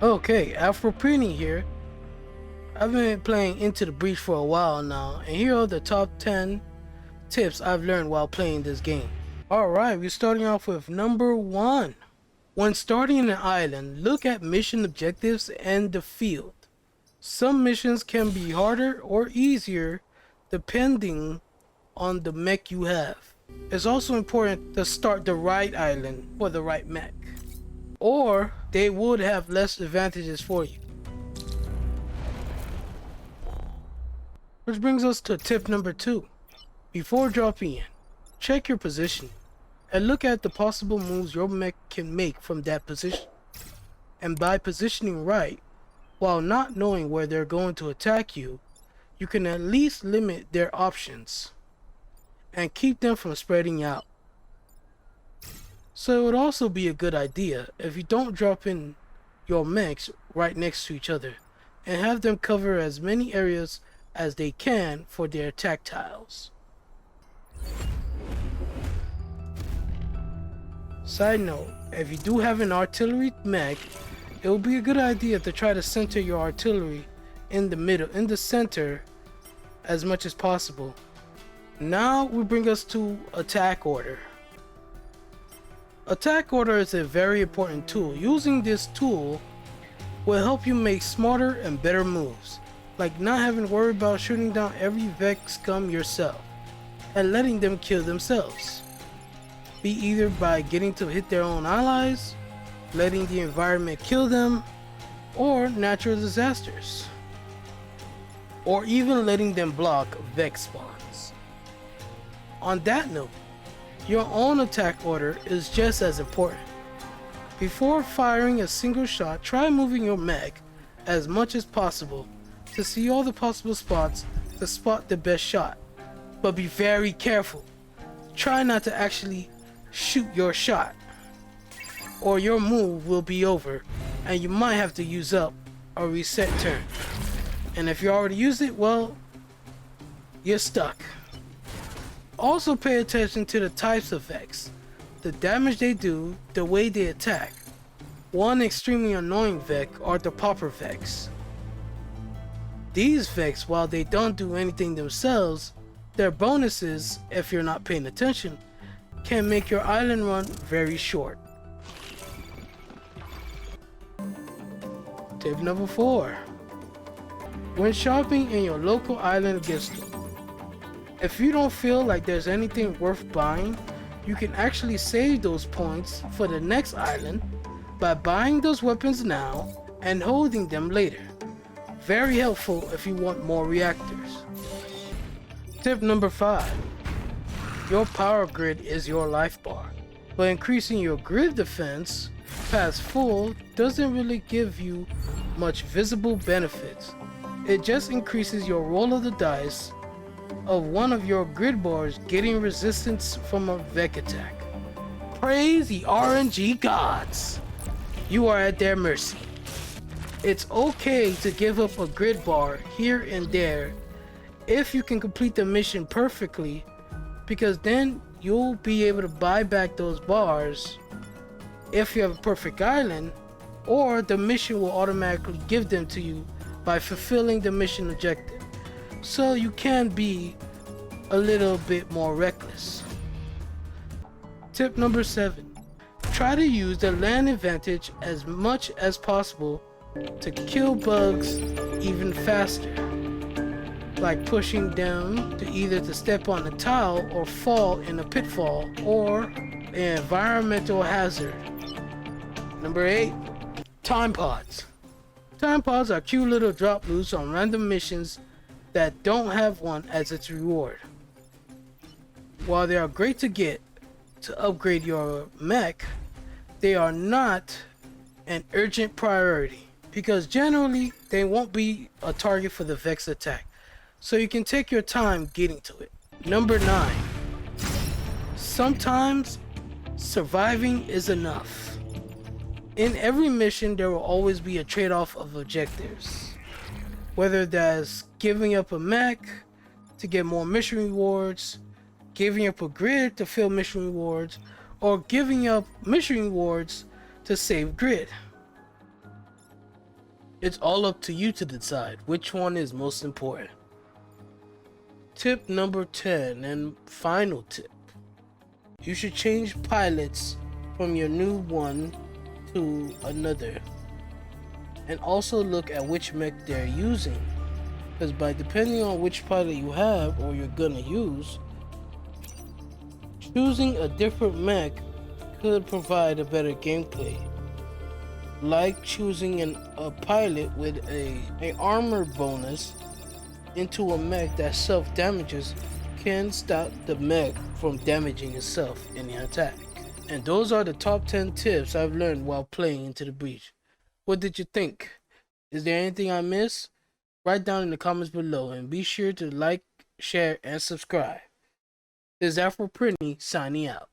Okay, Afro Preeny here. I've been playing Into the Breach for a while now, and here are the top 10 tips I've learned while playing this game. Alright, we're starting off with number 1. When starting an island, look at mission objectives and the field. Some missions can be harder or easier depending on the mech you have. It's also important to start the right island for the right mech, or they would have less advantages for you. Which brings us to tip number 2. Before dropping in, check your position and look at the possible moves your mech can make from that position. And by positioning right, while not knowing where they're going to attack you, you can at least limit their options and keep them from spreading out. So it would also be a good idea if you don't drop in your mechs right next to each other and have them cover as many areas as they can for their attack tiles. Side note, if you do have an artillery mech, it will be a good idea to try to center your artillery in the center as much as possible. Now we bring us to attack order. Attack order is a very important tool. Using this tool will help you make smarter and better moves, like not having to worry about shooting down every Vex scum yourself and letting them kill themselves. Be either by getting to hit their own allies, letting the environment kill them, or natural disasters, or even letting them block Vex spawns. On that note, your own attack order is just as important. Before firing a single shot, try moving your mech as much as possible to see all the possible spots to spot the best shot. But be very careful. Try not to actually shoot your shot, or your move will be over and you might have to use up a reset turn. And if you already used it, well, you're stuck. Also pay attention to the types of Vex, the damage they do, the way they attack. One extremely annoying Vex are the Popper Vex. These Vex, while they don't do anything themselves, their bonuses, if you're not paying attention, can make your island run very short. Tip number 4. When shopping in your local island gift store, if you don't feel like there's anything worth buying, you can actually save those points for the next island by buying those weapons now and holding them later. Very helpful if you want more reactors. Tip number 5. Your power grid is your life bar. But increasing your grid defense past full doesn't really give you much visible benefits. It just increases your roll of the dice of one of your grid bars getting resistance from a Vex attack. Praise the RNG gods! You are at their mercy. It's okay to give up a grid bar here and there if you can complete the mission perfectly, because then you'll be able to buy back those bars if you have a perfect island, or the mission will automatically give them to you by fulfilling the mission objective. So you can be a little bit more reckless. Tip number 7. Try to use the land advantage as much as possible to kill bugs even faster, like pushing them to either to step on a tile or fall in a pitfall or an environmental hazard. Number 8. Time pods. Time pods are cute little drop loops on random missions that don't have one as its reward. While they are great to get to upgrade your mech, they are not an urgent priority because generally they won't be a target for the Vex attack, so you can take your time getting to it. Number 9. Sometimes surviving is enough. In every mission there will always be a trade-off of objectives, whether that's giving up a mech to get more mission rewards, giving up a grid to fill mission rewards, or giving up mission rewards to save grid. It's all up to you to decide which one is most important. Tip number 10 and final tip. You should change pilots from your new one to another. And also look at which mech they're using. Because depending on which pilot you have or you're gonna use, choosing a different mech could provide a better gameplay. Like choosing a pilot with a armor bonus into a mech that self-damages can stop the mech from damaging itself in the attack. And those are the top 10 tips I've learned while playing Into the Breach. What did you think? Is there anything I missed? Write down in the comments below and be sure to like, share, and subscribe. This is Afro Pretty signing out.